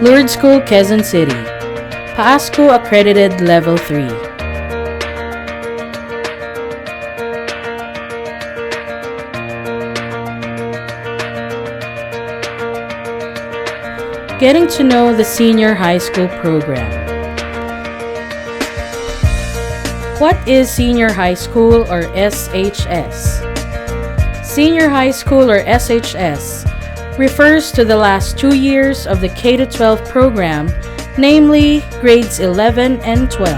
Lsqc, Quezon City, Highschool accredited Level 3. Getting to know the Senior High School program. What is Senior High School or SHS? Senior High School or SHS refers to the last 2 years of the K-12 program, namely grades 11 and 12.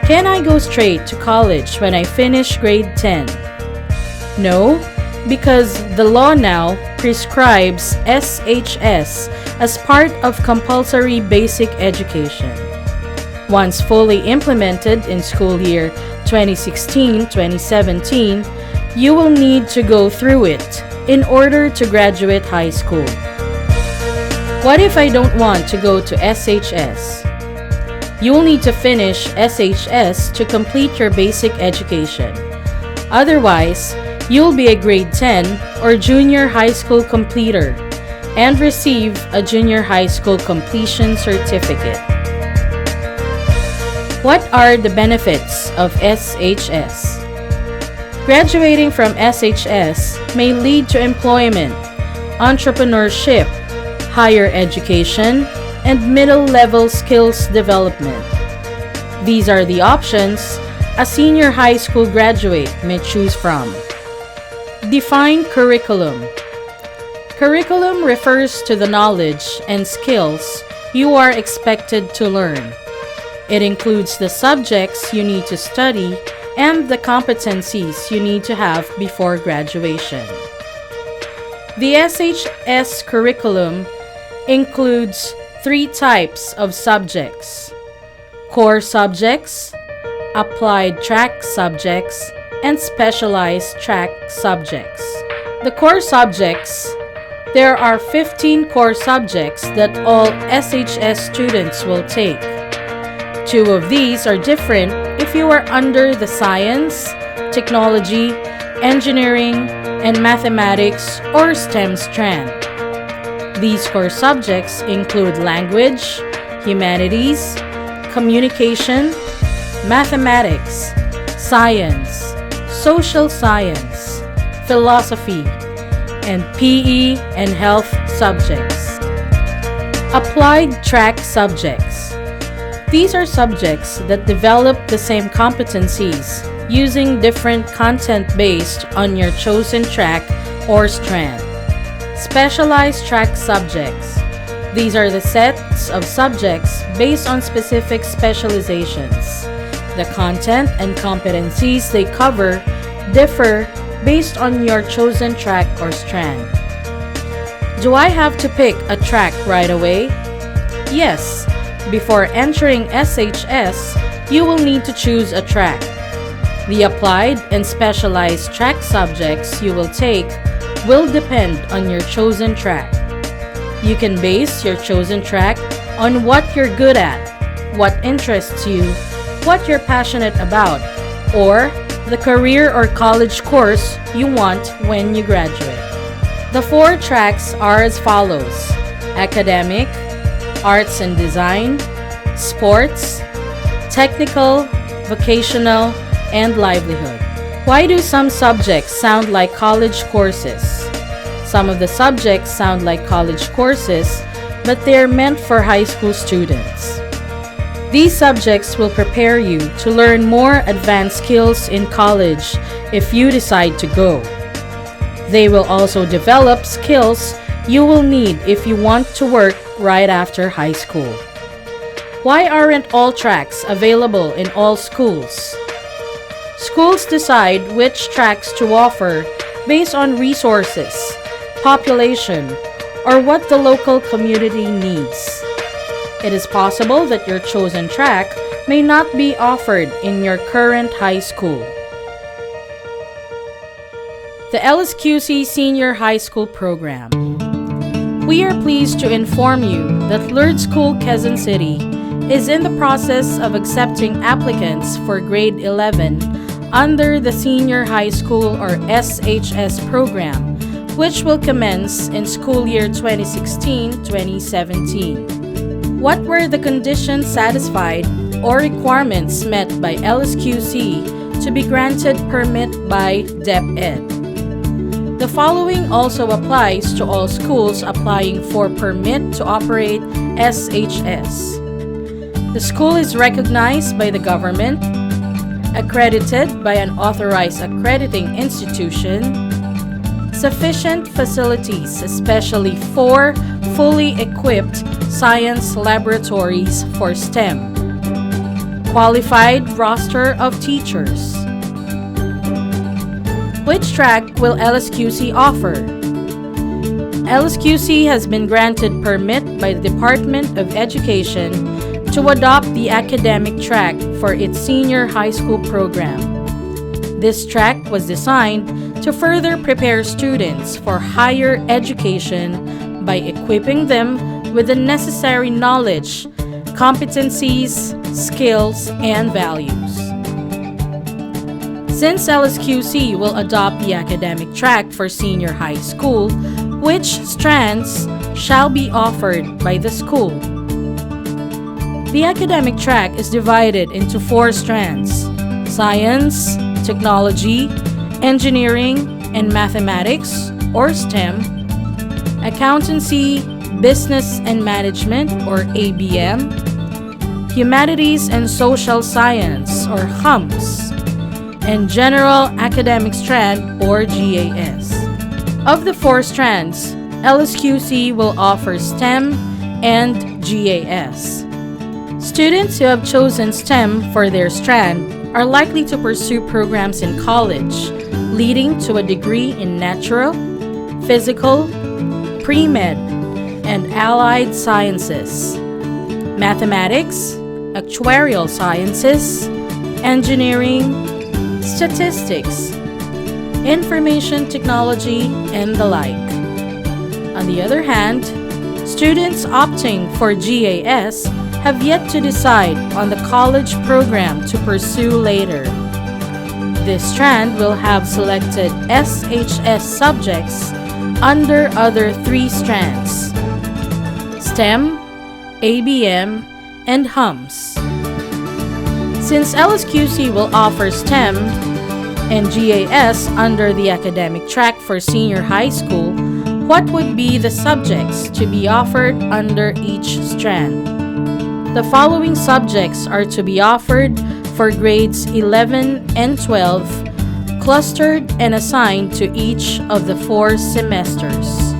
Can I go straight to college when I finish grade 10? No, because the law now prescribes SHS as part of compulsory basic education. Once fully implemented in school year 2016-2017, you will need to go through it in order to graduate high school. What if I don't want to go to SHS? You will need to finish SHS to complete your basic education. Otherwise, you'll be a grade 10 or junior high school completer and receive a junior high school completion certificate. What are the benefits of SHS? Graduating from SHS may lead to employment, entrepreneurship, higher education, and middle-level skills development. These are the options a senior high school graduate may choose from. Define curriculum. Curriculum refers to the knowledge and skills you are expected to learn. It includes the subjects you need to study and the competencies you need to have before graduation. The SHS curriculum includes 3 types of subjects: core subjects, applied track subjects, and specialized track subjects. The core subjects, there are 15 core subjects that all SHS students will take. 2 of these are different if you are under the science, technology, engineering, and mathematics or STEM strand. These core subjects include language, humanities, communication, mathematics, science, social science, philosophy, and PE and health subjects. Applied track subjects. These are subjects that develop the same competencies using different content based on your chosen track or strand. Specialized track subjects. These are the sets of subjects based on specific specializations. The content and competencies they cover differ based on your chosen track or strand. Do I have to pick a track right away? Yes. Before entering SHS, you will need to choose a track. The applied and specialized track subjects you will take will depend on your chosen track. You can base your chosen track on what you're good at, what interests you, what you're passionate about, or the career or college course you want when you graduate. The 4 tracks are as follows: academic, arts and design, sports, technical, vocational, and livelihood. Why do some subjects sound like college courses? Some of the subjects sound like college courses, but they're meant for high school students. These subjects will prepare you to learn more advanced skills in college if you decide to go. They will also develop skills you will need if you want to work right after high school. Why aren't all tracks available in all schools? Schools decide which tracks to offer based on resources, population, or what the local community needs. It is possible that your chosen track may not be offered in your current high school. The Lsqc Senior High School Program. We are pleased to inform you that Lsqc, Quezon City is in the process of accepting applicants for grade 11 under the Senior High School or SHS program which will commence in school year 2016-2017. What were the conditions satisfied or requirements met by Lsqc to be granted permit by DepEd? The following also applies to all schools applying for permit to operate SHS. The school is recognized by the government, accredited by an authorized accrediting institution, sufficient facilities, especially 4 fully equipped science laboratories for STEM, qualified roster of teachers. Which track will Lsqc offer? Lsqc has been granted permit by the Department of Education to adopt the academic track for its senior high school program. This track was designed to further prepare students for higher education by equipping them with the necessary knowledge, competencies, skills, and values. Since Lsqc will adopt the academic track for senior high school, which strands shall be offered by the school? The academic track is divided into 4 strands: science, technology, engineering, and mathematics, or STEM, accountancy, business and management, or ABM, humanities and social science, or HUMS, and general academic strand, or GAS. Of the 4 strands, Lsqc will offer STEM and GAS. Students who have chosen STEM for their strand are likely to pursue programs in college, leading to a degree in natural, physical, pre-med, and allied sciences, mathematics, actuarial sciences, engineering, statistics, information technology, and the like. On the other hand, students opting for GAS have yet to decide on the college program to pursue later. This strand will have selected SHS subjects under other 3 strands: STEM, ABM, and HUMS. Since Lsqc will offer STEM and GAS under the academic track for senior high school, what would be the subjects to be offered under each strand? The following subjects are to be offered for grades 11 and 12, clustered and assigned to each of the 4 semesters.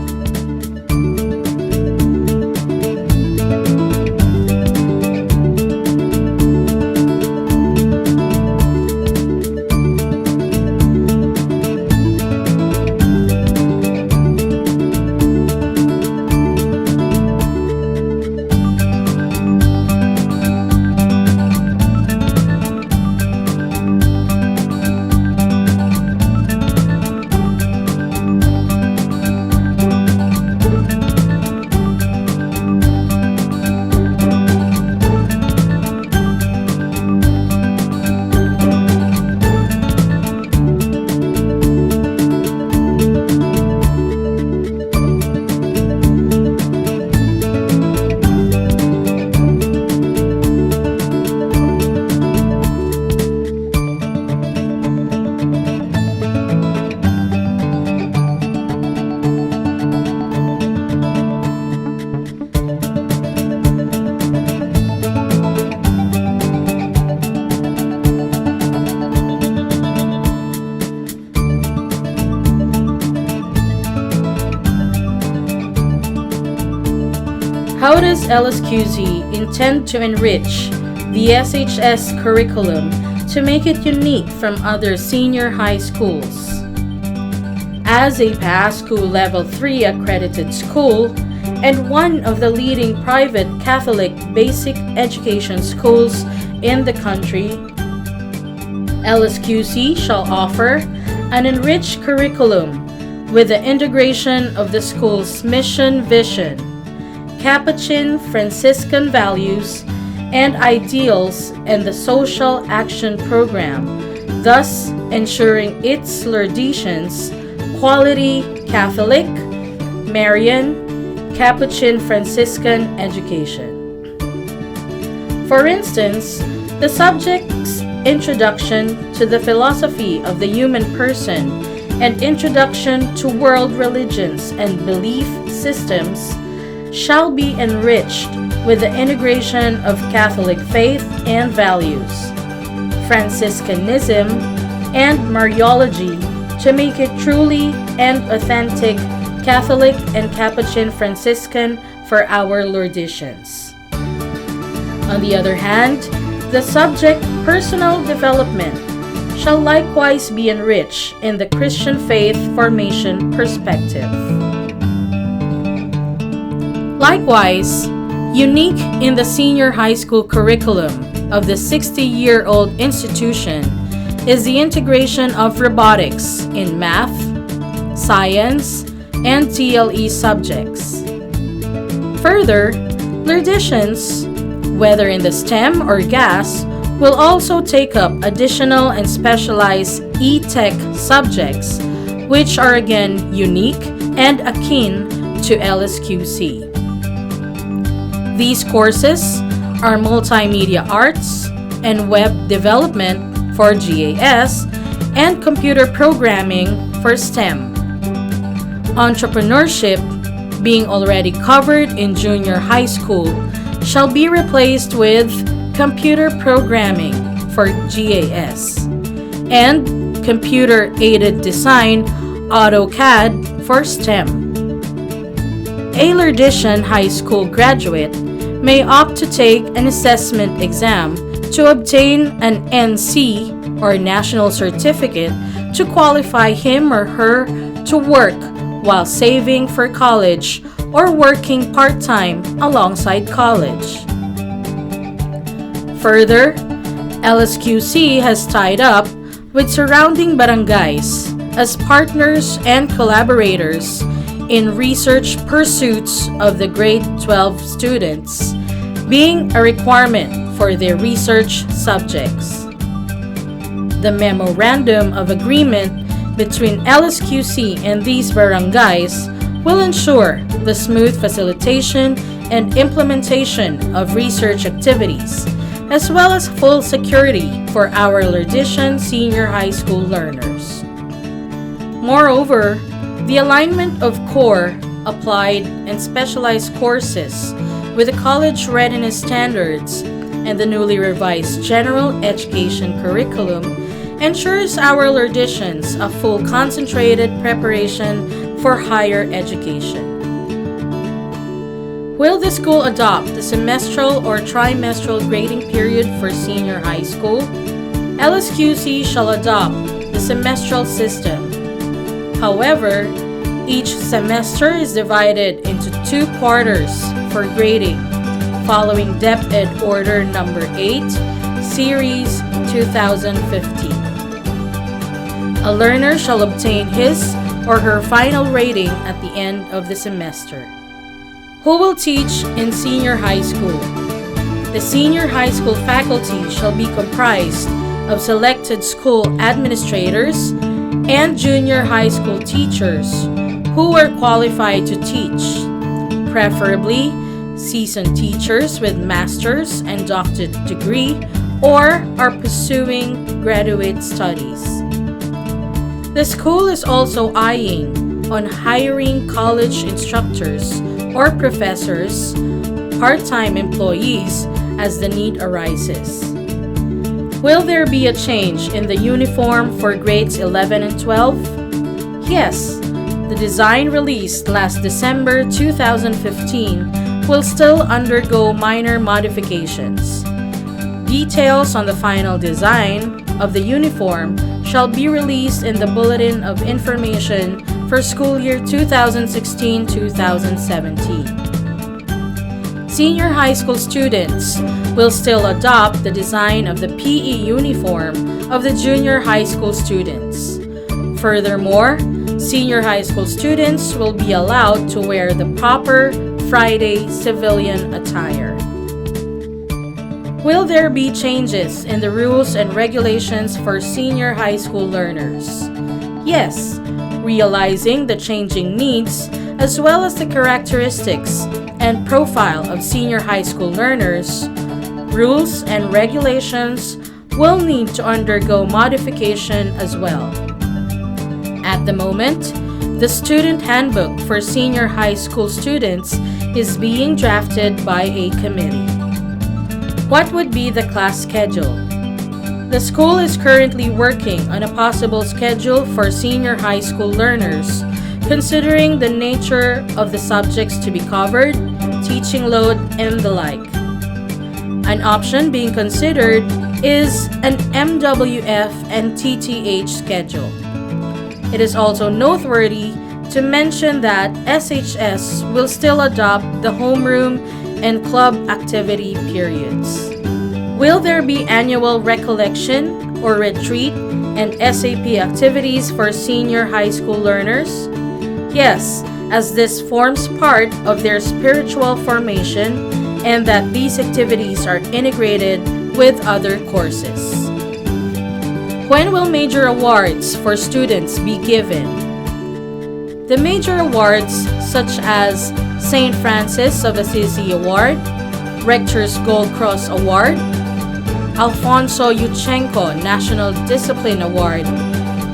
How does Lsqc intend to enrich the SHS curriculum to make it unique from other senior high schools? As a past school Level 3 accredited school and one of the leading private Catholic basic education schools in the country, Lsqc shall offer an enriched curriculum with the integration of the school's mission vision, Capuchin Franciscan values, and ideals and the social action program, thus ensuring its Salesians quality Catholic, Marian, Capuchin Franciscan education. For instance, the subject's Introduction to the Philosophy of the Human Person and Introduction to World Religions and Belief Systems shall be enriched with the integration of Catholic faith and values, Franciscanism, and Mariology to make it truly and authentic Catholic and Capuchin Franciscan for our Lordicians. On the other hand, the subject personal development shall likewise be enriched in the Christian faith formation perspective. Likewise, unique in the senior high school curriculum of the 60-year-old institution is the integration of robotics in math, science, and TLE subjects. Further, Lordicians, whether in the STEM or GAS, will also take up additional and specialized e-tech subjects, which are again unique and akin to Lsqc. These courses are multimedia arts and web development for GAS and computer programming for STEM. Entrepreneurship, being already covered in junior high school, shall be replaced with computer programming for GAS and computer-aided design AutoCAD for STEM. A Lordician high school graduate may opt to take an assessment exam to obtain an NC or National Certificate to qualify him or her to work while saving for college or working part-time alongside college. Further, Lsqc has tied up with surrounding barangays as partners and collaborators in research pursuits of the grade 12 students, being a requirement for their research subjects. The Memorandum of Agreement between Lsqc and these barangays will ensure the smooth facilitation and implementation of research activities, as well as full security for our Lordician senior high school learners. Moreover, the alignment of core, applied, and specialized courses with the college readiness standards and the newly revised general education curriculum ensures our Lordicians a full concentrated preparation for higher education. Will the school adopt the semestral or trimestral grading period for senior high school? Lsqc shall adopt the semestral system. However, each semester is divided into 2 quarters for grading, following Dep Ed Order Number 8, Series 2015. A learner shall obtain his or her final rating at the end of the semester. Who will teach in senior high school? The senior high school faculty shall be comprised of selected school administrators and junior high school teachers who are qualified to teach, preferably seasoned teachers with master's and doctorate degree or are pursuing graduate studies. The school is also eyeing on hiring college instructors or professors, part-time employees as the need arises. Will there be a change in the uniform for grades 11 and 12? Yes, the design released last December 2015 will still undergo minor modifications. Details on the final design of the uniform shall be released in the Bulletin of Information for school year 2016-2017. Senior high school students will still adopt the design of the PE uniform of the junior high school students. Furthermore, senior high school students will be allowed to wear the proper Friday civilian attire. Will there be changes in the rules and regulations for senior high school learners? Yes, realizing the changing needs as well as the characteristics and profile of senior high school learners, rules and regulations will need to undergo modification as well. At the moment, the student handbook for senior high school students is being drafted by a committee. What would be the class schedule? The school is currently working on a possible schedule for senior high school learners, considering the nature of the subjects to be covered, teaching load, and the like. An option being considered is an MWF and TTH schedule. It is also noteworthy to mention that SHS will still adopt the homeroom and club activity periods. Will there be annual recollection or retreat and SAP activities for senior high school learners? Yes, as this forms part of their spiritual formation and that these activities are integrated with other courses. When will major awards for students be given? The major awards such as St. Francis of Assisi Award, Rector's Gold Cross Award, Alfonso Yuchenko National Discipline Award,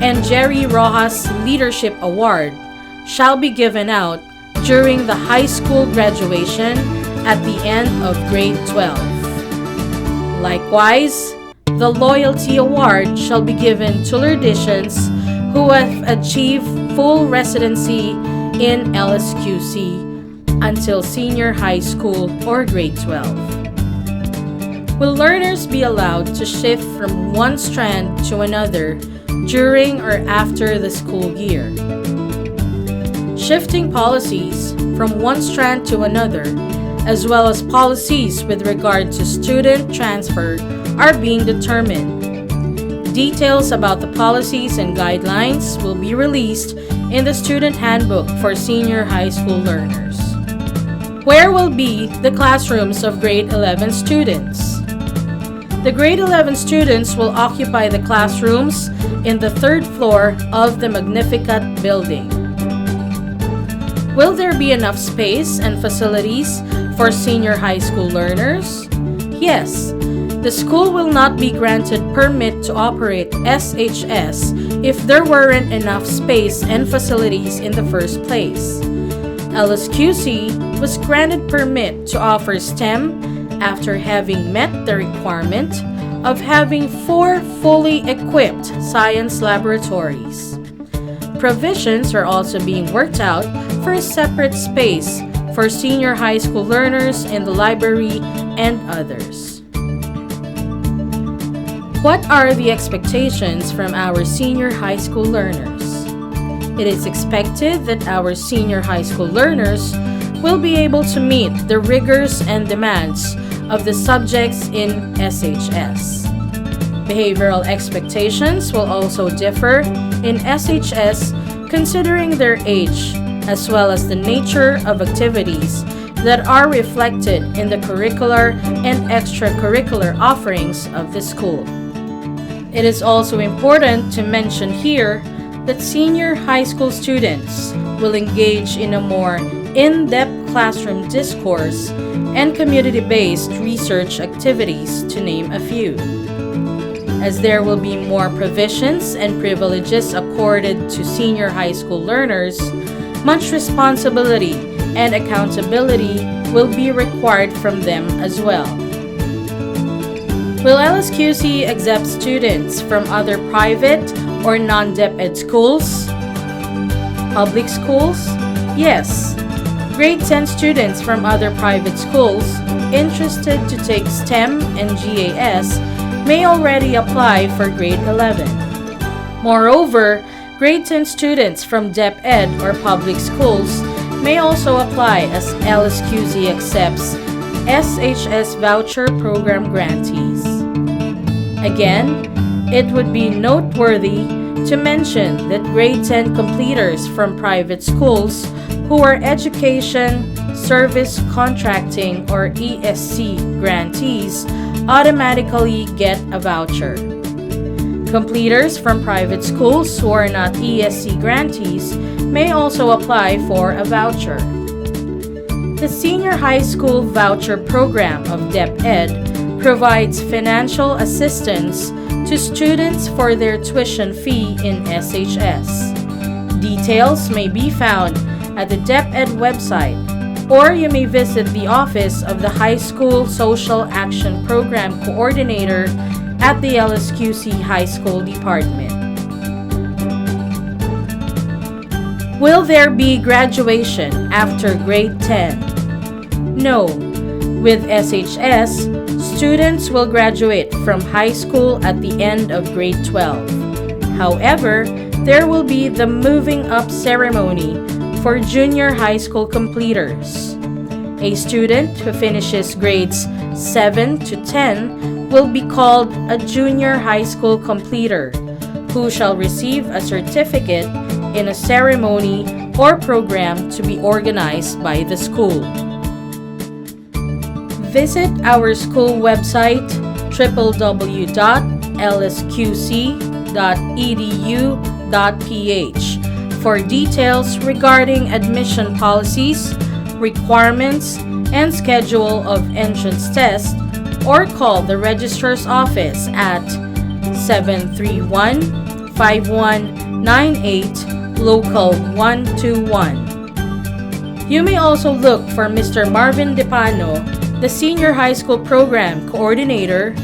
and Jerry Rojas Leadership Award shall be given out during the high school graduation at the end of grade 12. Likewise, the Loyalty Award shall be given to Lerdicians who have achieved full residency in Lsqc until senior high school or grade 12. Will learners be allowed to shift from one strand to another during or after the school year? Shifting policies from one strand to another, as well as policies with regard to student transfer, are being determined. Details about the policies and guidelines will be released in the student handbook for senior high school learners. Where will be the classrooms of grade 11 students? The grade 11 students will occupy the classrooms in the third floor of the Magnificat building. Will there be enough space and facilities for senior high school learners? Yes. The school will not be granted permit to operate SHS if there weren't enough space and facilities in the first place. Lsqc was granted permit to offer STEM after having met the requirement of having 4 fully equipped science laboratories. Provisions are also being worked out for a separate space for senior high school learners in the library and others. What are the expectations from our senior high school learners? It is expected that our senior high school learners will be able to meet the rigors and demands of the subjects in SHS. Behavioral expectations will also differ in SHS considering their age, as well as the nature of activities that are reflected in the curricular and extracurricular offerings of the school. It is also important to mention here that senior high school students will engage in a more in-depth classroom discourse and community-based research activities, to name a few. As there will be more provisions and privileges accorded to senior high school learners, much responsibility and accountability will be required from them as well. Will Lsqc accept students from other private or non-DepEd schools? Public schools? Yes. Grade 10 students from other private schools interested to take STEM and GAS may already apply for grade 11. Moreover, grade 10 students from DepEd or public schools may also apply as Lsqc accepts SHS voucher program grantees. Again, it would be noteworthy to mention that grade 10 completers from private schools who are Education Service Contracting or ESC grantees automatically get a voucher. Completers from private schools who are not ESC grantees may also apply for a voucher. The Senior High School Voucher Program of DepEd provides financial assistance to students for their tuition fee in SHS. Details may be found at the DepEd website, or you may visit the office of the High School Social Action Program Coordinator at the Lsqc High School Department. Will there be graduation after grade 10? No. With SHS, students will graduate from high school at the end of grade 12. However, there will be the moving up ceremony for junior high school completers. A student who finishes grades 7 to 10 will be called a junior high school completer, who shall receive a certificate in a ceremony or program to be organized by the school. Visit our school website www.lsqc.edu.ph for details regarding admission policies, requirements, and schedule of entrance tests, or call the registrar's office at 731-5198 Local 121. You may also look for Mr. Marvin Depano, the Senior High School Program Coordinator,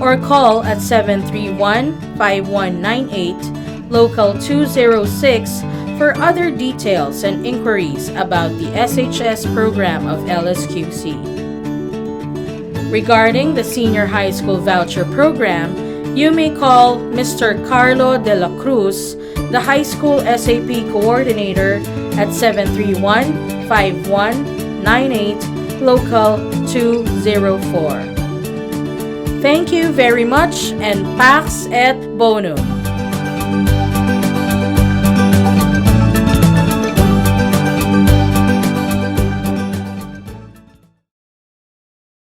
or call at 731-5198 Local 206 for other details and inquiries about the SHS program of Lsqc. Regarding the Senior High School Voucher Program, you may call Mr. Carlo de la Cruz, the High School SAP Coordinator, at 731-5198 Local 204. Thank you very much, and Pax et Bonum!